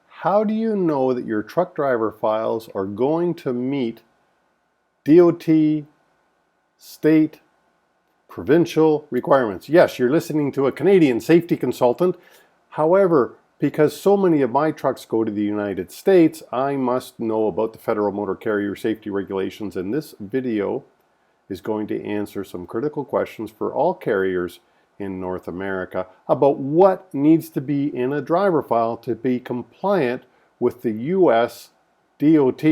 How do you know that your truck driver files are going to meet DOT, state, provincial requirements? Yes, you're listening to a Canadian safety consultant. However, because so many of my trucks go to the United States, I must know about the Federal Motor Carrier Safety Regulations, and this video is going to answer some critical questions for all carriers in North America about what needs to be in a driver file to be compliant with the US DOT.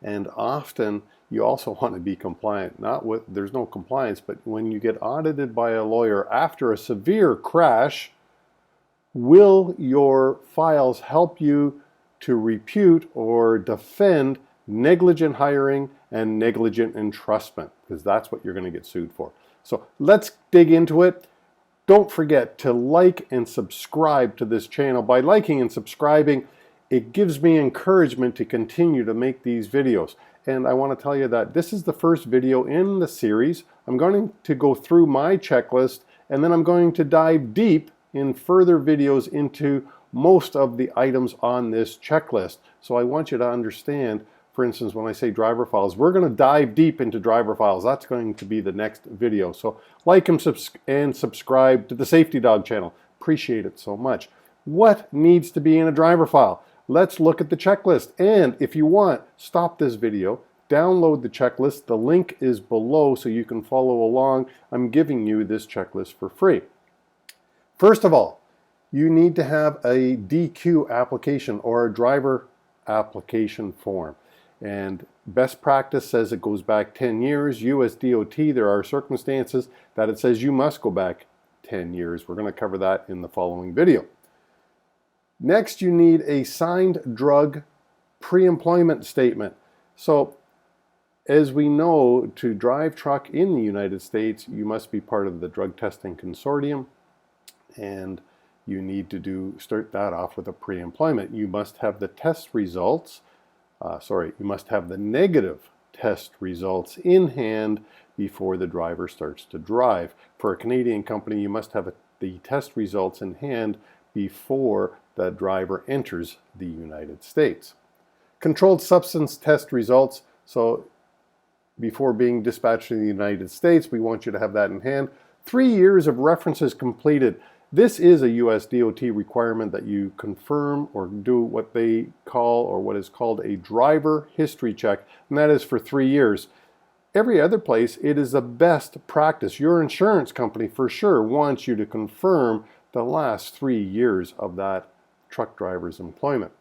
And often you also want to be compliant, there's no compliance, but when you get audited by a lawyer after a severe crash, will your files help you to refute or defend negligent hiring and negligent entrustment? Because that's what you're going to get sued for. So let's dig into it. Don't forget to like and subscribe to this channel. By liking and subscribing, it gives me encouragement to continue to make these videos. And I want to tell you that this is the first video in the series. I'm going to go through my checklist, and then I'm going to dive deep in further videos into most of the items on this checklist. So I want you to understand, for instance, when I say driver files, we're going to dive deep into driver files. That's going to be the next video. So like and subscribe to the Safety Dawg channel. Appreciate it so much. What needs to be in a driver file? Let's look at the checklist. And if you want, stop this video, download the checklist. The link is below so you can follow along. I'm giving you this checklist for free. First of all, you need to have a DQ application or a driver application form. And best practice says it goes back 10 years. USDOT, there are circumstances that it says you must go back 10 years. We're going to cover that in the following video. Next, you need a signed drug pre-employment statement. So, as we know, to drive truck in the United States, you must be part of the drug testing consortium, and you need to start that off with a pre-employment. You must have the test results. You must have the negative test results in hand before the driver starts to drive. For a Canadian company, you must have the test results in hand before the driver enters the United States. Controlled substance test results. So before being dispatched to the United States, we want you to have that in hand. 3 years of references completed. This is a USDOT requirement that you confirm or do what they call, or what is called, a driver history check, and that is for 3 years. Every other place, it is the best practice. Your insurance company for sure wants you to confirm the last 3 years of that truck driver's employment.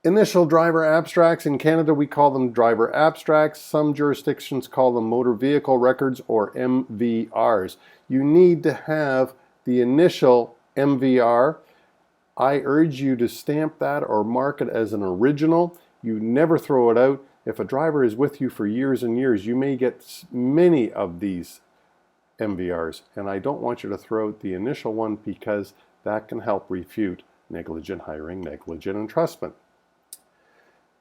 Initial driver abstracts. In Canada, we call them driver abstracts. Some jurisdictions call them motor vehicle records, or MVRs. You need to have the initial MVR. I urge you to stamp that or mark it as an original. You never throw it out. If a driver is with you for years and years, you may get many of these MVRs, and I don't want you to throw out the initial one, because that can help refute negligent hiring, negligent entrustment.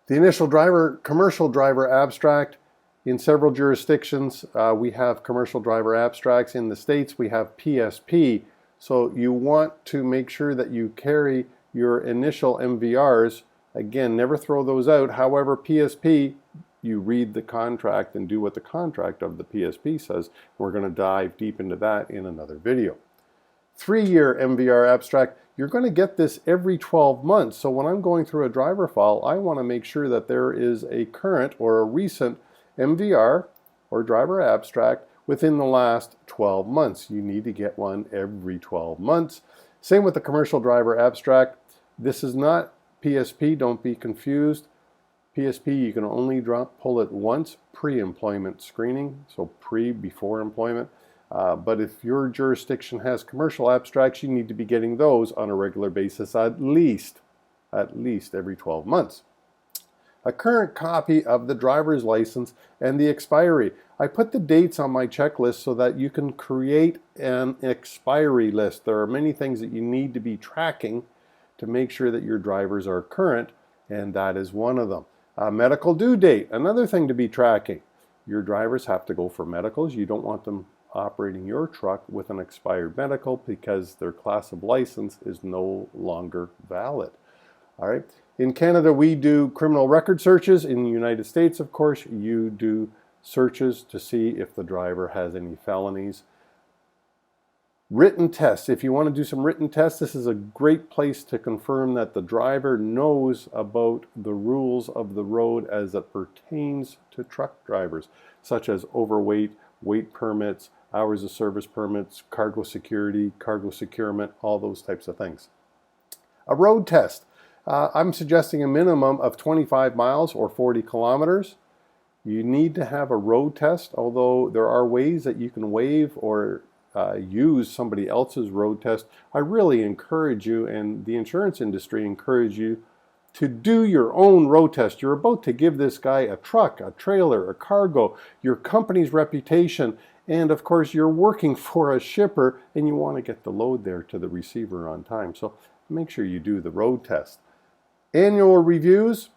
The initial commercial driver abstract. In several jurisdictions, we have commercial driver abstracts. In the States, we have PSP. So you want to make sure that you carry your initial MVRs. Again, never throw those out. However, PSP, you read the contract and do what the contract of the PSP says. We're going to dive deep into that in another video. 3-year MVR abstract. You're going to get this every 12 months. So when I'm going through a driver file, I want to make sure that there is a current or a recent MVR or driver abstract within the last 12 months. You need to get one every 12 months. Same with the commercial driver abstract. This is not PSP, don't be confused. PSP, you can only pull it once, pre-employment screening, so before employment. But if your jurisdiction has commercial abstracts, you need to be getting those on a regular basis, at least every 12 months. A current copy of the driver's license and the expiry. I put the dates on my checklist so that you can create an expiry list. There are many things that you need to be tracking to make sure that your drivers are current, and that is one of them. Medical due date, another thing to be tracking. Your drivers have to go for medicals. You don't want them operating your truck with an expired medical because their class of license is no longer valid. All right. In Canada, we do criminal record searches. In the United States, of course, you do searches to see if the driver has any felonies. Written tests. If you want to do some written tests, this is a great place to confirm that the driver knows about the rules of the road as it pertains to truck drivers, such as overweight, weight permits, hours of service permits, cargo security, cargo securement, all those types of things. A road test. I'm suggesting a minimum of 25 miles or 40 kilometers. You need to have a road test, although there are ways that you can waive or use somebody else's road test. I really encourage you, and the insurance industry encourage you, to do your own road test. You're about to give this guy a truck, a trailer, a cargo, your company's reputation, and of course you're working for a shipper and you want to get the load there to the receiver on time. So make sure you do the road test. Annual reviews.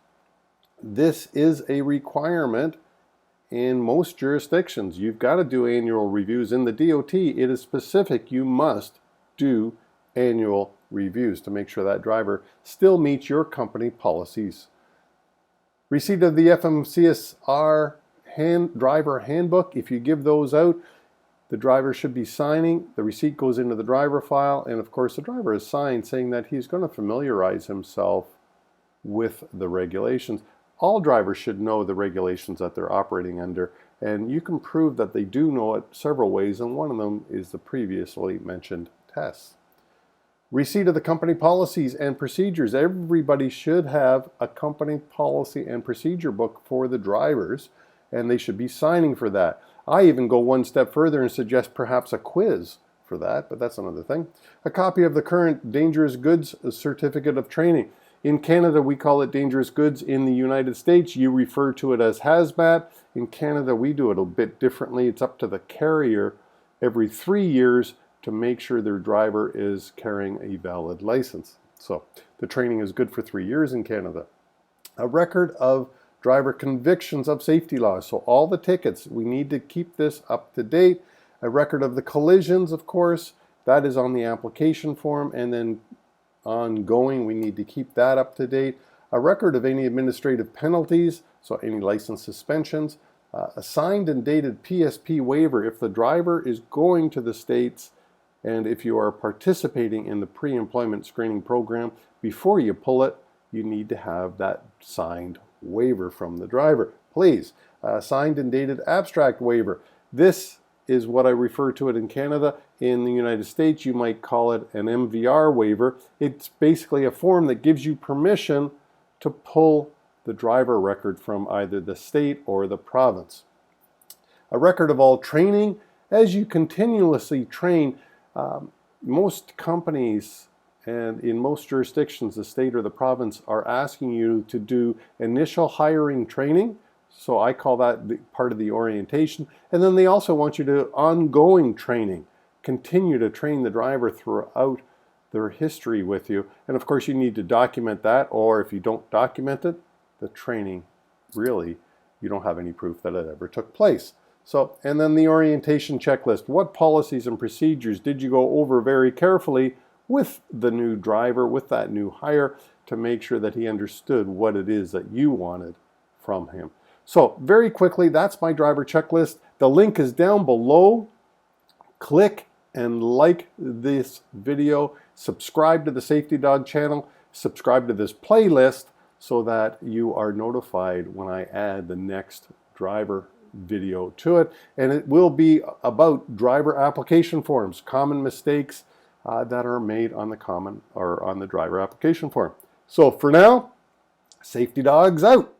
This is a requirement in most jurisdictions. You've got to do annual reviews. In the DOT, it is specific. You must do annual reviews to make sure that driver still meets your company policies. Receipt of the FMCSR driver handbook. If you give those out, the driver should be signing. The receipt goes into the driver file, and of course the driver is signed saying that he's going to familiarize himself with the regulations. All drivers should know the regulations that they're operating under, and you can prove that they do know it several ways, and one of them is the previously mentioned tests. Receipt of the company policies and procedures. Everybody should have a company policy and procedure book for the drivers, and they should be signing for that. I even go one step further and suggest perhaps a quiz for that, but that's another thing. A copy of the current dangerous goods certificate of training. In Canada, we call it dangerous goods. In the United States, you refer to it as hazmat. In Canada, we do it a bit differently. It's up to the carrier every 3 years to make sure their driver is carrying a valid license. So the training is good for 3 years in Canada. A record of driver convictions of safety laws. So all the tickets, we need to keep this up to date. A record of the collisions, of course, that is on the application form, and then ongoing, we need to keep that up to date. A record of any administrative penalties, so any license suspensions. A signed and dated PSP waiver if the driver is going to the States and if you are participating in the pre-employment screening program. Before you pull it, you need to have that signed waiver from the driver. Please, signed and dated abstract waiver. This is what I refer to it in Canada. In the United States, you might call it an MVR waiver. It's basically a form that gives you permission to pull the driver record from either the state or the province. A record of all training. As you continuously train, most companies and in most jurisdictions, the state or the province are asking you to do initial hiring training. So I call that part of the orientation. And then they also want you to ongoing training. Continue to train the driver throughout their history with you. And of course you need to document that, or if you don't document it, the training, really, you don't have any proof that it ever took place. So, and then the orientation checklist. What policies and procedures did you go over very carefully with the new driver, with that new hire, to make sure that he understood what it is that you wanted from him? So very quickly, that's my driver checklist. The link is down below. Click and like this video. Subscribe to the Safety Dawg channel. Subscribe to this playlist so that you are notified when I add the next driver video to it. And it will be about driver application forms, common mistakes that are made on the driver application form. So for now, Safety Dawg's out.